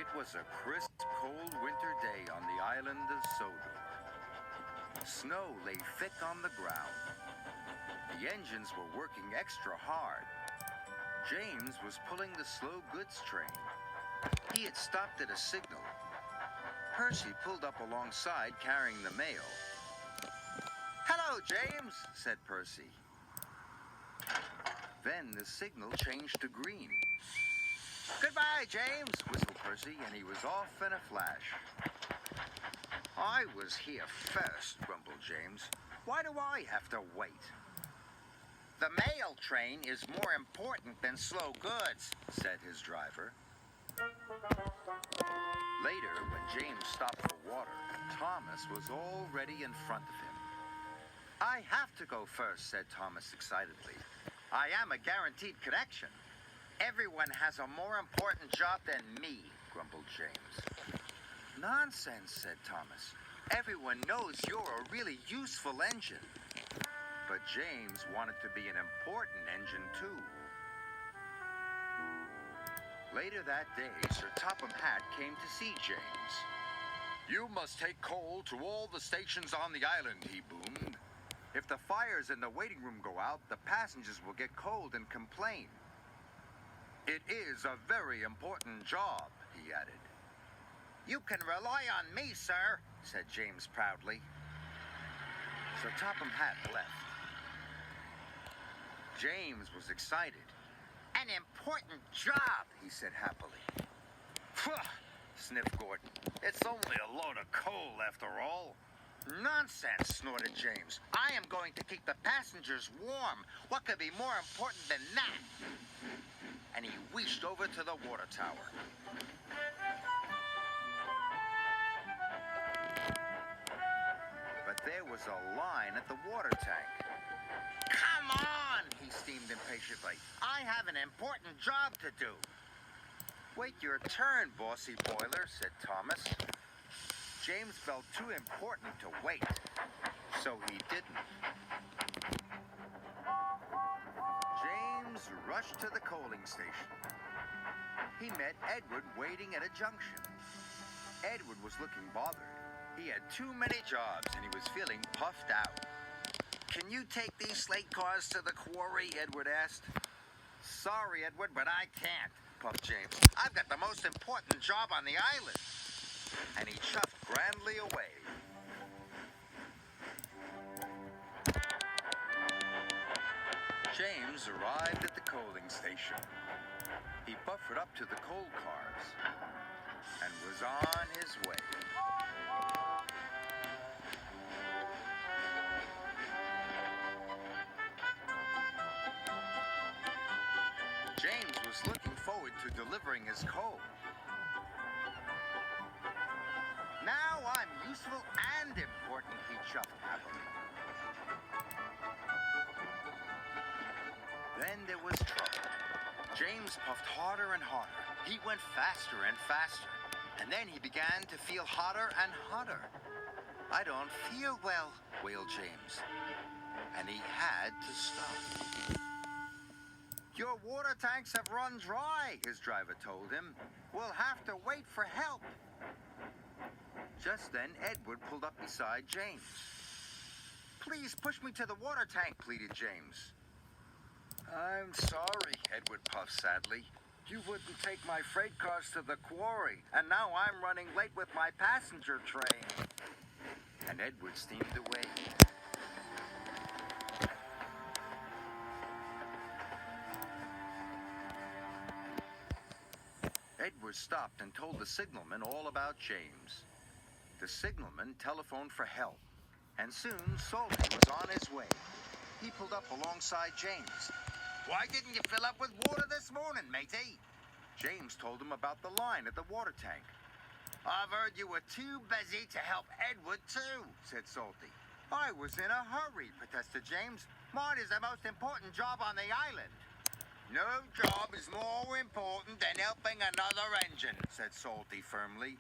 It was a crisp, cold winter day on the island of Sodu. Snow lay thick on the ground. The engines were working extra hard. James was pulling the slow goods train. He had stopped at a signal. Percy pulled up alongside carrying the mail. "Hello, James," said Percy. Then the signal changed to green. "Goodbye, James," whistled Percy, and he was off in a flash. "I was here first," grumbled James. "Why do I have to wait?" "The mail train is more important than slow goods," said his driver. Later, when James stopped for water, Thomas was already in front of him. "I have to go first," said Thomas excitedly. "I am a guaranteed connection." "Everyone has a more important job than me," grumbled James. "Nonsense," said Thomas. "Everyone knows you're a really useful engine." But James wanted to be an important engine, too. Later that day, Sir Topham Hatt came to see James. "You must take coal to all the stations on the island," he boomed. "If the fires in the waiting room go out, the passengers will get cold and complain." "It is a very important job," he added. "You can rely on me, sir," said James proudly. Sir Topham Hatt left. James was excited. "An important job," he said happily. "Phew," sniffed Gordon. "It's only a load of coal after all." "Nonsense," snorted James. "I am going to keep the passengers warm. What could be more important than that?" And he wheeled over to the water tower. But there was a line at the water tank. "Come on," he steamed impatiently. "I have an important job to do." "Wait your turn, bossy boiler," said Thomas. James felt too important to wait, so he didn't. James rushed to the coaling station. He met Edward waiting at a junction. Edward was looking bothered. He had too many jobs and he was feeling puffed out. "Can you take these slate cars to the quarry?" Edward asked. "Sorry, Edward, but I can't," puffed James. "I've got the most important job on the island." And he chuffed grandly away. James arrived at the coaling station. He buffered up to the coal cars and was on his way. James was looking forward to delivering his coal. "Now I'm useful and important," he chuffed happily. Then there was trouble. James puffed harder and harder. He went faster and faster. And then he began to feel hotter and hotter. "I don't feel well," wailed James. And he had to stop. "Your water tanks have run dry," his driver told him. "We'll have to wait for help." Just then, Edward pulled up beside James. "Please push me to the water tank," pleaded James. "I'm sorry," Edward puffed sadly. "You wouldn't take my freight cars to the quarry, and now I'm running late with my passenger train." And Edward steamed away. Edward stopped and told the signalman all about James. The signalman telephoned for help, and soon Salty was on his way. He pulled up alongside James. "Why didn't you fill up with water this morning, matey?" James told him about the line at the water tank. "I've heard you were too busy to help Edward, too," said Salty. "I was in a hurry," protested James. "Mine is the most important job on the island." "No job is more important than helping another engine," said Salty firmly.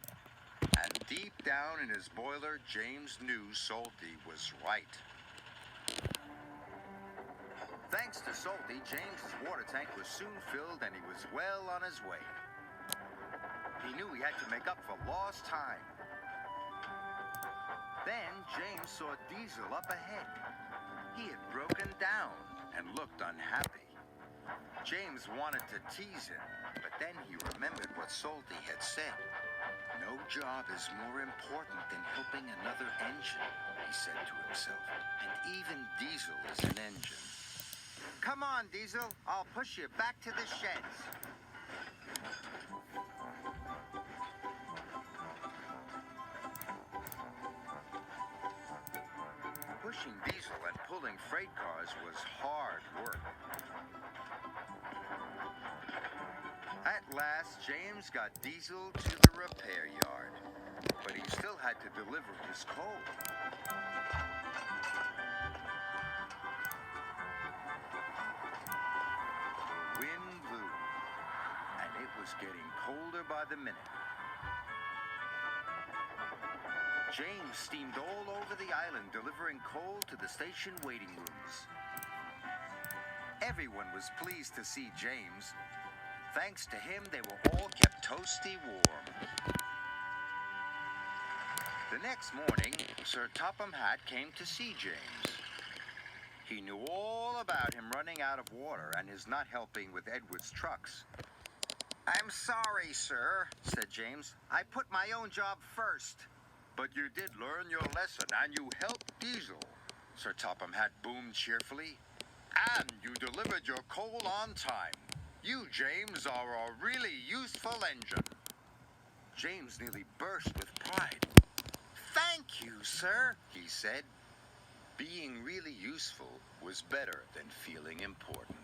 And deep down in his boiler, James knew Salty was right. Thanks to Salty, James's water tank was soon filled and he was well on his way. He knew he had to make up for lost time. Then James saw Diesel up ahead. He had broken down and looked unhappy. James wanted to tease him, but then he remembered what Salty had said. No job is more important than helping another engine, he said to himself. And even Diesel is an engine. Come on, Diesel. I'll push you back to the sheds. Pushing Diesel and pulling freight cars was hard work. At last, James got Diesel to the repair yard, but he still had to deliver his coal. The wind blew, and it was getting colder by the minute. James steamed all over the island delivering coal to the station waiting rooms. Everyone was pleased to see James. Thanks to him, they were all kept toasty warm. The next morning, Sir Topham Hatt came to see James. He knew all about him running out of water and his not helping with Edward's trucks. I'm sorry, sir, said James. I put my own job first. But you did learn your lesson, and you helped Diesel, Sir Topham Hatt boomed cheerfully. And you delivered your coal on time. You, James, are a really useful engine. James nearly burst with pride. Thank you, sir, he said. Being really useful was better than feeling important.